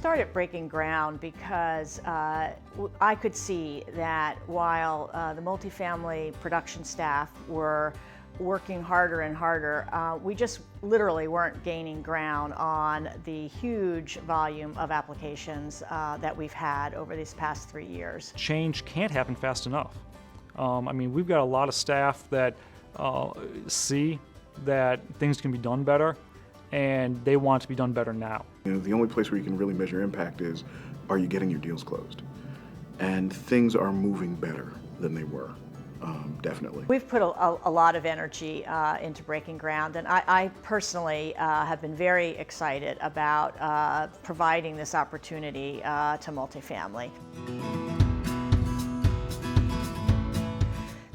started Breaking Ground because I could see that while the multifamily production staff were working harder and harder, we just literally weren't gaining ground on the huge volume of applications that we've had over these past 3 years. Change can't happen fast enough. I mean, we've got a lot of staff that see that things can be done better, and they want it to be done better now. You know, the only place where you can really measure impact is, are you getting your deals closed? And things are moving better than they were, definitely. We've put a lot of energy into Breaking Ground, and I personally have been very excited about providing this opportunity to multifamily.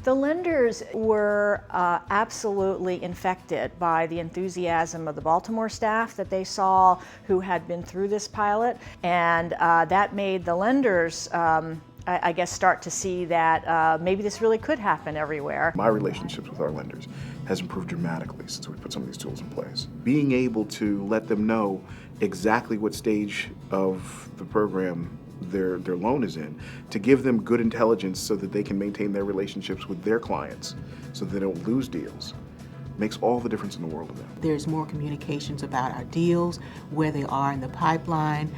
The lenders were absolutely infected by the enthusiasm of the Baltimore staff that they saw who had been through this pilot, and that made the lenders, I guess, start to see that maybe this really could happen everywhere. My relationships with our lenders has improved dramatically since we put some of these tools in place. Being able to let them know exactly what stage of the program their loan is in, to give them good intelligence so that they can maintain their relationships with their clients so they don't lose deals, makes all the difference in the world to them. There's more communications about our deals, where they are in the pipeline,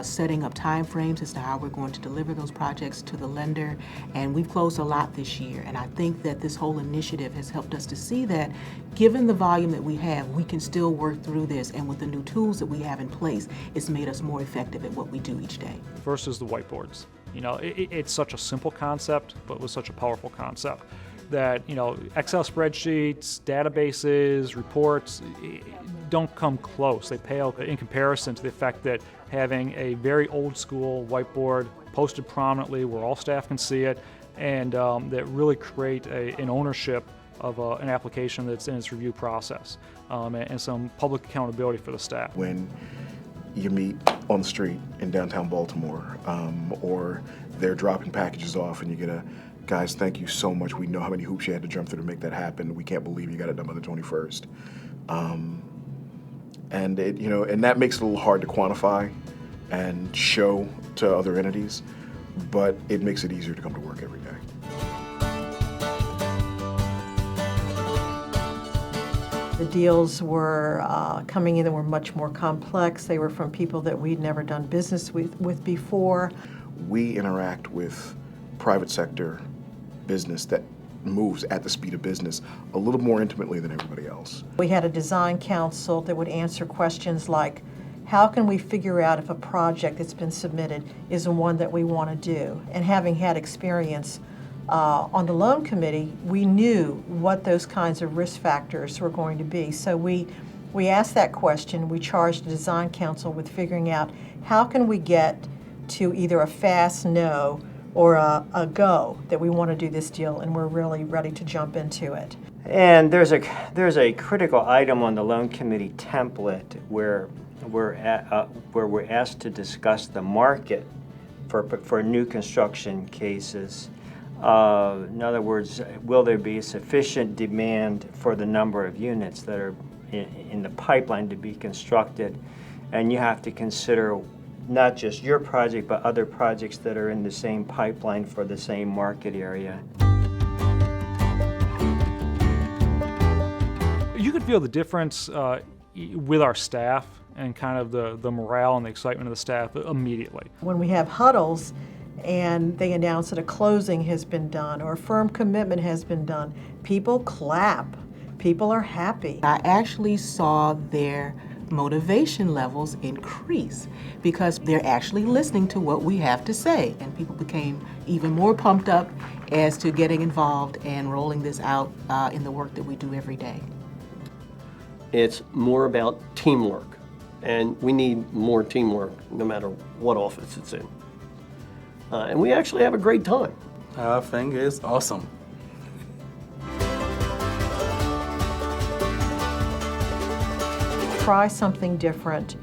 setting up time frames as to how we're going to deliver those projects to the lender, and we've closed a lot this year, and I think that this whole initiative has helped us to see that given the volume that we have, we can still work through this, and with the new tools that we have in place, it's made us more effective at what we do each day. First is the whiteboards. You know, it's such a simple concept, but it was such a powerful concept that, you know, Excel spreadsheets, databases, reports don't come close. They pale in comparison to the fact that having a very old school whiteboard posted prominently where all staff can see it, and that really create an ownership of an application that's in its review process, and some public accountability for the staff. When you meet on the street in downtown Baltimore, or they're dropping packages off and you get a, guys, thank you so much. We know how many hoops you had to jump through to make that happen. We can't believe you got it done by the 21st. And it, you know, and that makes it a little hard to quantify and show to other entities, but it makes it easier to come to work every day. The deals were coming in that were much more complex. They were from people that we'd never done business with before. We interact with private sector business that moves at the speed of business a little more intimately than everybody else. We had a design council that would answer questions like, how can we figure out if a project that's been submitted is one that we want to do? And having had experience on the loan committee, we knew what those kinds of risk factors were going to be. So we asked that question. We charged the design council with figuring out how can we get to either a fast no or a go that we want to do this deal, and we're really ready to jump into it. And there's a critical item on the loan committee template where we're asked to discuss the market for new construction cases. In other words, will there be sufficient demand for the number of units that are in the pipeline to be constructed? And you have to consider not just your project, but other projects that are in the same pipeline for the same market area. You could feel the difference with our staff and kind of the morale and the excitement of the staff immediately. When we have huddles and they announce that a closing has been done or a firm commitment has been done, people clap. People are happy. I actually saw their motivation levels increase because they're actually listening to what we have to say, and people became even more pumped up as to getting involved and rolling this out in the work that we do every day. It's more about teamwork, and we need more teamwork no matter what office it's in. And we actually have a great time. I think it's awesome. Try something different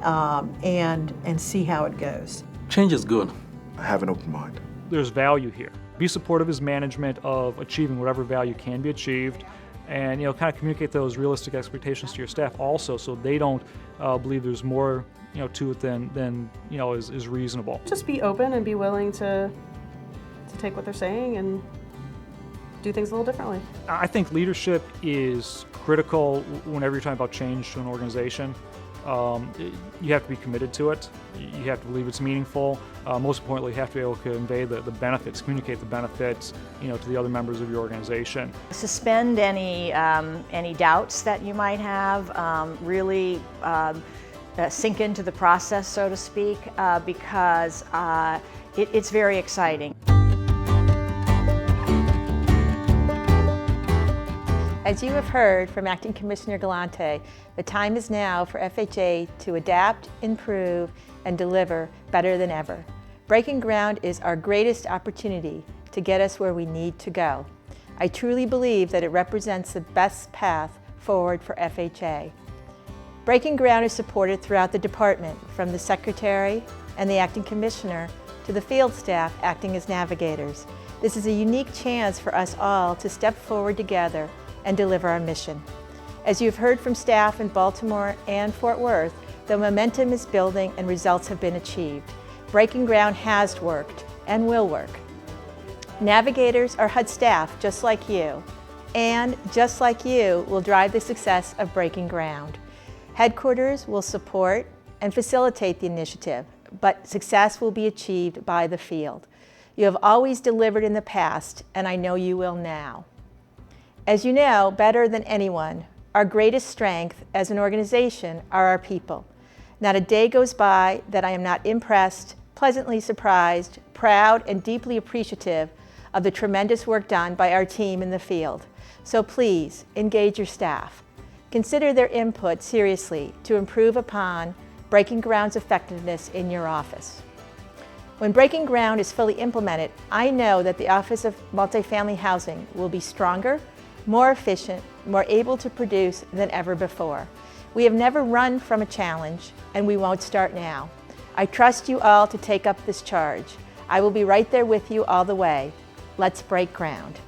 and see how it goes. Change is good. Have an open mind. There's value here. Be supportive as management of achieving whatever value can be achieved, and kind of communicate those realistic expectations to your staff also, so they don't believe there's more to it than is reasonable. Just be open and be willing to take what they're saying and do things a little differently. I think leadership is critical whenever you're talking about change to an organization. You have to be committed to it. You have to believe it's meaningful. Most importantly, you have to be able to convey the benefits, communicate the benefits, to the other members of your organization. Suspend any doubts that you might have. Really sink into the process, so to speak, because it's very exciting. As you have heard from Acting Commissioner Galante, the time is now for FHA to adapt, improve, and deliver better than ever. Breaking ground is our greatest opportunity to get us where we need to go. I truly believe that it represents the best path forward for FHA. Breaking ground is supported throughout the department, from the Secretary and the Acting Commissioner to the field staff acting as navigators. This is a unique chance for us all to step forward together and deliver our mission. As you've heard from staff in Baltimore and Fort Worth, the momentum is building and results have been achieved. Breaking ground has worked and will work. Navigators are HUD staff just like you, and just like you will drive the success of Breaking Ground. Headquarters will support and facilitate the initiative, but success will be achieved by the field. You have always delivered in the past, and I know you will now. As you know better than anyone, our greatest strength as an organization are our people. Not a day goes by that I am not impressed, pleasantly surprised, proud, and deeply appreciative of the tremendous work done by our team in the field. So please, engage your staff. Consider their input seriously to improve upon Breaking Ground's effectiveness in your office. When Breaking Ground is fully implemented, I know that the Office of Multifamily Housing will be stronger, more efficient, more able to produce than ever before. We have never run from a challenge, and we won't start now. I trust you all to take up this charge. I will be right there with you all the way. Let's break ground.